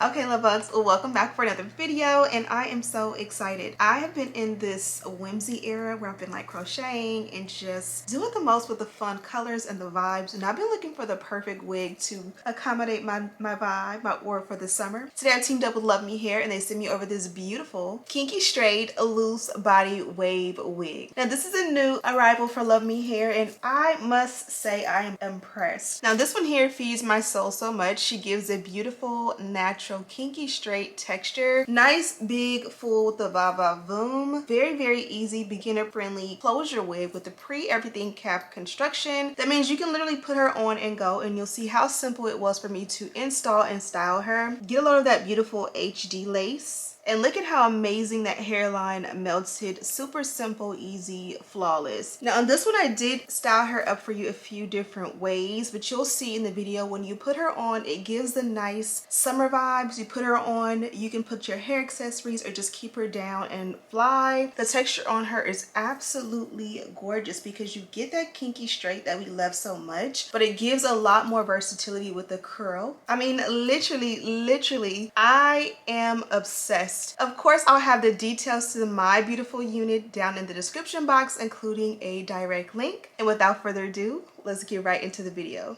Okay, love bugs, welcome back for another video, and I am so excited. I have been in this whimsy era where I've been like crocheting and just doing the most with the fun colors and the vibes, and I've been looking for the perfect wig to accommodate my vibe, my aura for the summer. Today I teamed up with Luvmehair and they sent me over this beautiful kinky straight loose body wave wig. Now this is a new arrival for Luvmehair and I must say I am impressed. Now this one here feeds my soul so much. She gives a beautiful natural kinky straight texture, nice big full with the va-va-voom, very easy beginner friendly closure wig with the pre-everything cap construction. That means you can literally put her on and go, and you'll see how simple it was for me to install and style her. Get a load of that beautiful HD lace. And look at how amazing that hairline melted. Super simple, easy, flawless. Now on this one, I did style her up for you a few different ways, but you'll see in the video when you put her on, it gives the nice summer vibes. You put her on, you can put your hair accessories or just keep her down and fly. The texture on her is absolutely gorgeous because you get that kinky straight that we love so much, but it gives a lot more versatility with the curl. I mean, literally, I am obsessed. Of course, I'll have the details to my beautiful unit down in the description box, including a direct link. And without further ado, let's get right into the video.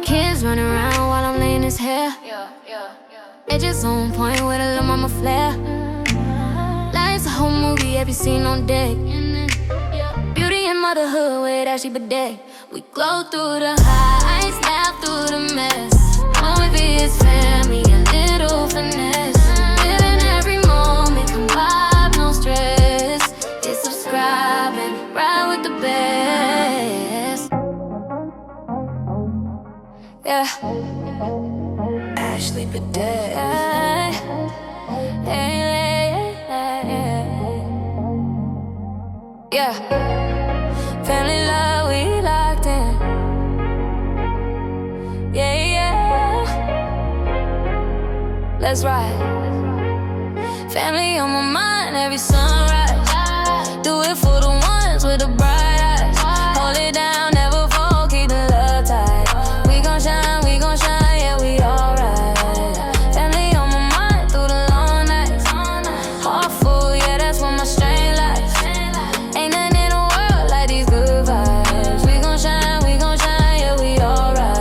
Kids run around while I'm laying his hair. Edges on point with a little mama flair. Life's a whole movie, every scene on deck. Beauty and motherhood with Ashley Bedeck. We glow through the highs, laugh through the mess. Only be his family, a little finesse. Living every moment, come vibe, no stress. Hit subscribe and ride with the best. Yeah, Ashley Bedeck. Yeah, family love, we locked in. Yeah, let's ride. Family on my mind every sunrise. Do it for the ones with the bright eyes. Hold it down, never fall, keep the love tight. We gon' shine, yeah, we alright. Family on my mind through the long nights. Heart full, yeah, that's where my strength lies. Ain't nothing in the world like these good vibes. We gon' shine, yeah, we alright.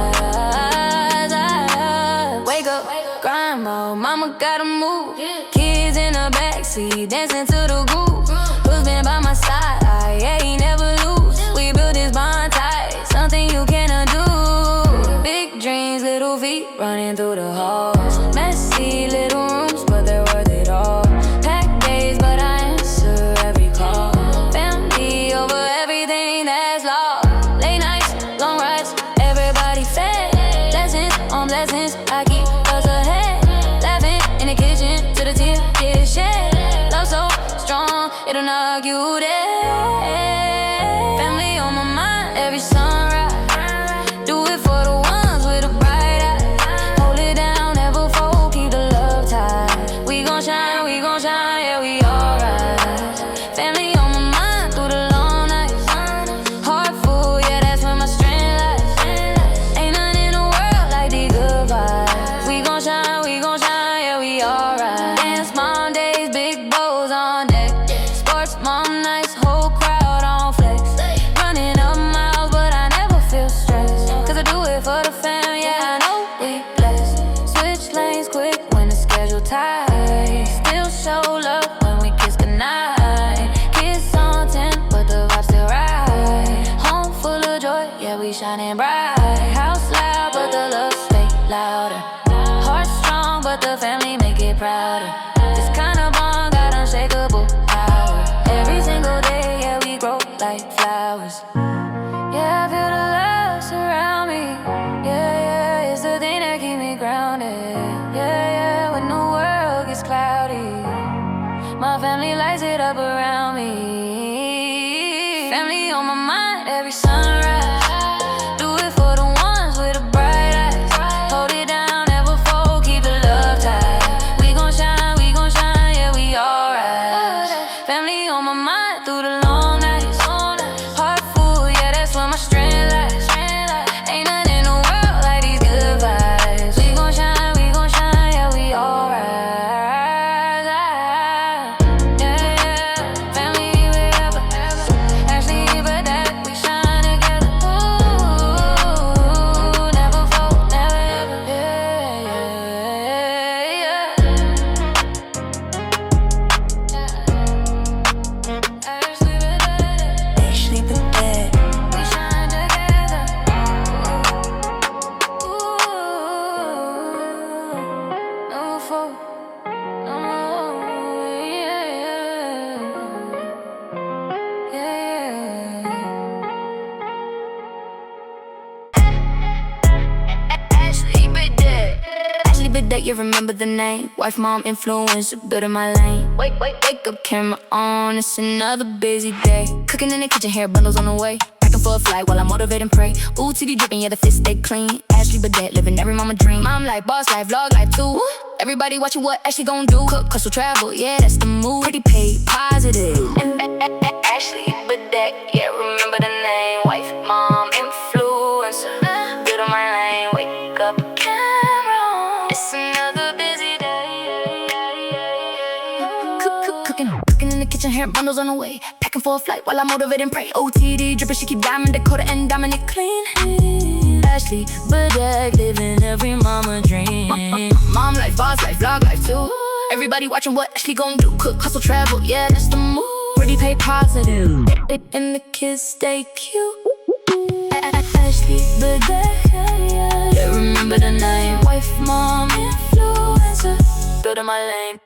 Wake up, grind mode, mama gotta move. Kids in the backseat, dancing to the groove. Who's been by my side, yeah, he never lose. We built this bond tight, something you cannot do. Big dreams, little feet, running through the halls. Messy little rooms, but they're worth it all. Packed days, but I answer every call. Family over everything that's lost. Late nights, long rides, everybody fed. Blessings on blessings, I keep us ahead. Laughing in the kitchen till the tears get shed. Love so strong, it'll knock you dead. Family on my mind every sunrise. Do it for the ones with the bright eyes. Hold it down, never fold, keep the love tight. We gon' shine, yeah, we alright. Family on my mind through the long nights. Heart full, yeah, that's where my strength lies. Ain't nothing in the world like these good vibes. We gon' shine, yeah, we alright. Dance mom days, big bows on deck. Sports mom nights, whole crowd on flex. Running up miles, but I never feel stressed. Cause I do it for the fam, yeah, I know we blessed. Switch lanes quick when the schedule tight. Still show love when we kiss goodnight. Kiss on 10, but the vibe still right. Home full of joy, yeah, we shining bright. House loud, but the love stay louder. Heart strong, but the family make it prouder. This kind of bond got unshakable power. Every single day, yeah, we grow like flowers. Yeah, I feel the love surround me. Yeah, it's the thing that keep me grounded. Yeah, when the world gets cloudy, my family lights it up around me. Family on my mind every sunrise. Do it for the ones with the bright eyes. Hold it down, never fold, keep the love tight. We gon' shine, you remember the name. Wife, mom, influencer, building my lane. Wake up, camera on, it's another busy day. Cooking in the kitchen, hair bundles on the way. Packing for a flight while I motivate and pray. Ooh, Tigi dripping, yeah, the fit stay clean. Ashley Bedeck, living every mama dream. Mom like boss life, vlog life too. Everybody watching what Ashley gon' do. Cook, hustle, travel, yeah, that's the move. Pretty paid, positive. Ashley Bedeck, yeah, remember the name. Wife, mom, influencer, building my lane. Wake up, camera on, it's another busy day. Cooking in the kitchen, hair bundles on the way. Packing for a flight while I motivate and pray. OTD dripping, she keep diamond Dakota and Dominic clean. Ashley Bedeck, living every mama dream. Mom life, boss life, vlog life too. Everybody watching what Ashley gon' do. Cook, hustle, travel, yeah, that's the move. Pretty pay positive, and the kids stay cute. Ashley Bedeck, yeah, remember the name. Wife, mom, influencer, building my lane.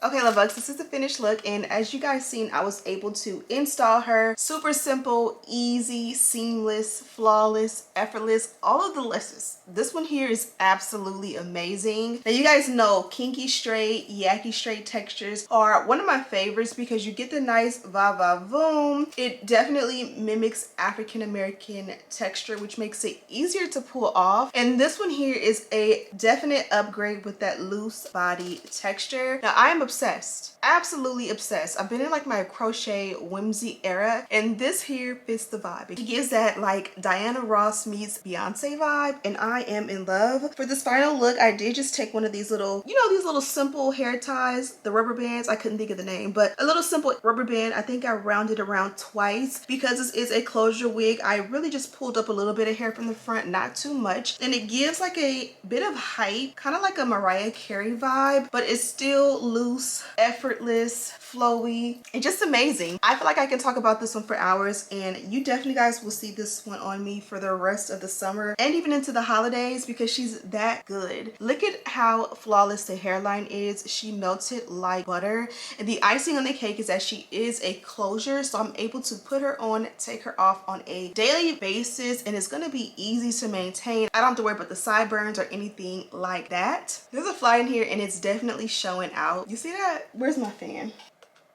Okay, love bugs, this is the finished look, and as you guys seen, I was able to install her. Super simple, easy, seamless, flawless, effortless, all of the lists. This one here is absolutely amazing. Now you guys know kinky straight, yaki straight textures are one of my favorites because you get the nice va-va-voom. It definitely mimics African American texture, which makes it easier to pull off. And this one here is a definite upgrade with that loose body texture. Now I am obsessed, absolutely obsessed. I've been in like my crochet whimsy era, and this here fits the vibe. It gives that like Diana Ross meets Beyonce vibe, and I am in love. For this final look, I did just take one of these little, you know, these little simple hair ties, the rubber bands. I couldn't think of the name, but a little simple rubber band. I think I rounded around twice because this is a closure wig. I really just pulled up a little bit of hair from the front, not too much, and it gives like a bit of height, kind of like a Mariah Carey vibe, but it's still loose, effortless, flowy, and just amazing. I feel like I can talk about this one for hours, and you definitely guys will see this one on me for the rest of the summer and even into the holidays because she's that good. Look at how flawless the hairline is. She melted like butter, and the icing on the cake is that she is a closure, so I'm able to put her on, take her off on a daily basis, and it's gonna be easy to maintain. I don't have to worry about the sideburns or anything like that. There's a fly in here and it's definitely showing out. You see that? Where's my fan?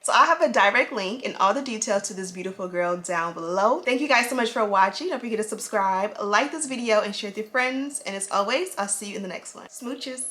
So I have a direct link and all the details to this beautiful girl down below. Thank you guys so much for watching. Don't forget to subscribe, like this video, and share with your friends. And as always, I'll see you in the next one. Smooches.